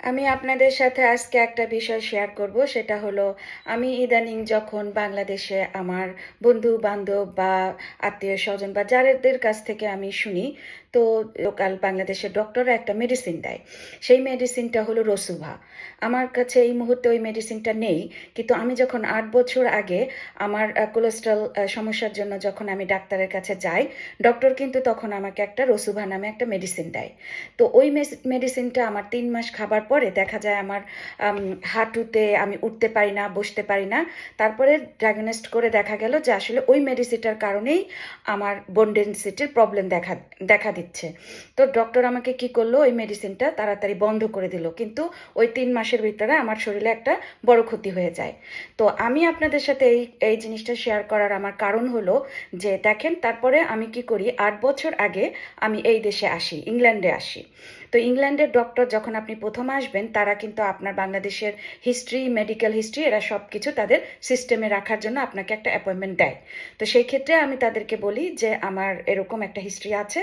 আমি আপনাদের সাথে আজকে একটা বিষয় শেয়ার করব, সেটা হলো আমি ইদানিং যখন বাংলাদেশে আমার বন্ধু বান্ধব বা আত্মীয় স্বজন বা যাদের কাছ থেকে আমি শুনি, তো লোকাল বাংলাদেশের ডক্টররা একটা মেডিসিন দেয়। সেই মেডিসিনটা হলো রসুভা। আমার কাছে এই মুহূর্তে ওই মেডিসিনটা নেই, কিন্তু আমি যখন 8 বছর আগে আমার কোলেস্ট্রল সমস্যার জন্য যখন আমি ডাক্তারের কাছে যাই, ডক্টর কিন্তু তখন আমাকে একটা রসুভা নামে একটা মেডিসিন দেয়। তো ওই মেডিসিনটা আমার 3 মাস খাবার পরে দেখা যায় আমার হাঁটুতে আমি উঠতে পারি না, বসতে পারি না। তারপরে ডায়াগনোস্ট করে দেখা গেল যে আসলে ওই মেডিসিনটার কারণেই আমার বোন ডেনসিটির প্রবলেম দেখা দেখা দিচ্ছে। তো ডক্টর আমাকে কি করলো, ওই মেডিসিনটা তাড়াতাড়ি বন্ধ করে দিল, কিন্তু ওই 3 মাসের ভিতরে আমার শরীরে একটা বড় ক্ষতি হয়ে যায়। তো আমি আপনাদের সাথে এই এই জিনিসটা শেয়ার করার আমার কারণ হলো যে দেখেন, তারপরে আমি কি করি, 8 বছর আগে আমি এই দেশে আসি, ইংল্যান্ডে আসি। তো ইংল্যান্ডের ডক্টর যখন আপনি প্রথম আসবেন, তারা কিন্তু আপনার বাংলাদেশের হিস্ট্রি, মেডিকেল হিস্ট্রি, এরা সব কিছু তাদের সিস্টেমে রাখার জন্য আপনাকে একটা অ্যাপয়েন্টমেন্ট দেয়। তো সেই ক্ষেত্রে আমি তাদেরকে বলি যে আমার এরকম একটা হিস্ট্রি আছে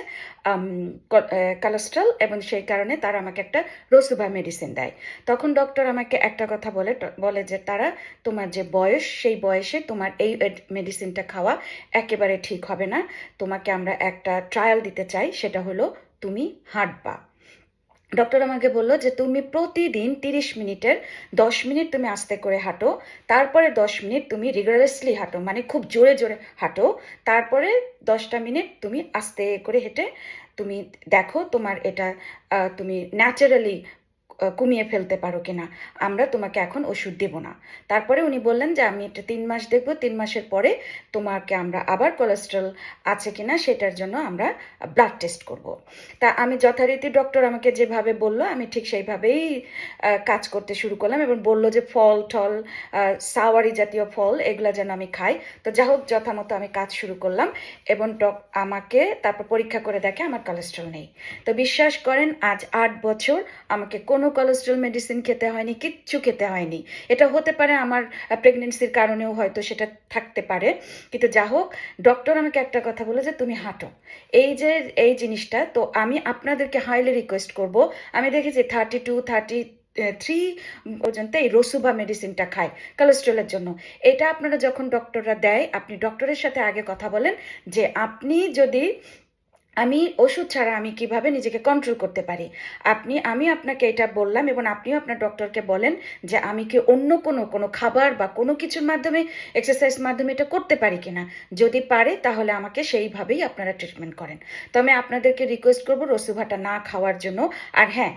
কোলেস্ট্রল, এবং সেই কারণে তারা আমাকে একটা রসুভা মেডিসিন দেয়। তখন ডক্টর আমাকে একটা কথা বলে বলে যে তারা, তোমার যে বয়স, সেই বয়সে তোমার এই মেডিসিনটা খাওয়া একেবারে ঠিক হবে না। তোমাকে আমরা একটা ট্রায়াল দিতে চাই, সেটা হলো তুমি হাঁটবা। ডক্টর আমাকে বলল যে তুমি প্রতিদিন 30 মিনিটের 10 মিনিট তুমি আস্তে করে হাঁটো, তারপরে 10 মিনিট তুমি রিগারাসলি হাঁটো, মানে খুব জোরে জোরে হাঁটো, তারপরে 10টা মিনিট তুমি আস্তে করে হেঁটে তুমি দেখো তোমার এটা তুমি ন্যাচারালি কমিয়ে ফেলতে পারো কিনা। আমরা তোমাকে এখন ওষুধ দেব না। তারপরে উনি বললেন যে আমি এটা 3 মাস দেখবো, 3 মাসের পরে তোমাকে আমরা আবার কোলেস্ট্রল আছে কিনা সেটার জন্য আমরা ব্লাড টেস্ট করব। তা আমি যথারীতি ডক্টর আমাকে যেভাবে বলল, আমি ঠিক সেইভাবেই কাজ করতে শুরু করলাম, এবং বলল যে ফল টল, সাওয়ারি জাতীয় ফল, এগুলা যেন আমি খাই। তো যা হোক, যথামতো আমি কাজ শুরু করলাম, এবং আমাকে তারপর পরীক্ষা করে দেখে আমার কোলেস্ট্রল নেই। তো বিশ্বাস করেন, আজ 8 বছর আমাকে কোনো কোলেস্ট্রল মেডিসিন খেতে হয়নি, কিচ্ছু খেতে হয়নি। এটা হতে পারে আমার প্রেগনেন্সির কারণেও হয়তো সেটা থাকতে পারে, কিন্তু যা হোক, ডক্টর আমাকে একটা কথা বলে যে তুমি হাঁটো। এই যে এই জিনিসটা, তো আমি আপনাদেরকে হাইলি রিকোয়েস্ট করব, আমি দেখেছি 32-33 পর্যন্ত এই রসুভা মেডিসিনটা খায় কোলেস্ট্রলের জন্য। এটা আপনারা যখন ডক্টররা দেয়, আপনি ডক্টরের সাথে আগে কথা বলেন যে আপনি যদি, আমি ওষুধ ছাড়া আমি কিভাবে নিজেকে কন্ট্রোল করতে পারি। আমি আপনাকে এটা বললাম, এবং আপনিও আপনার ডক্টরকে বলেন যে আমি কি অন্য কোনো খাবার বা কোনো কিছুর মাধ্যমে, এক্সারসাইজ মাধ্যমে এটা করতে পারি কিনা। যদি পারে তাহলে আমাকে সেইভাবেই আপনারা ট্রিটমেন্ট করেন। তো আমি আপনাদেরকে রিকোয়েস্ট করবো রসুভাটা না খাওয়ার জন্য। আর হ্যাঁ,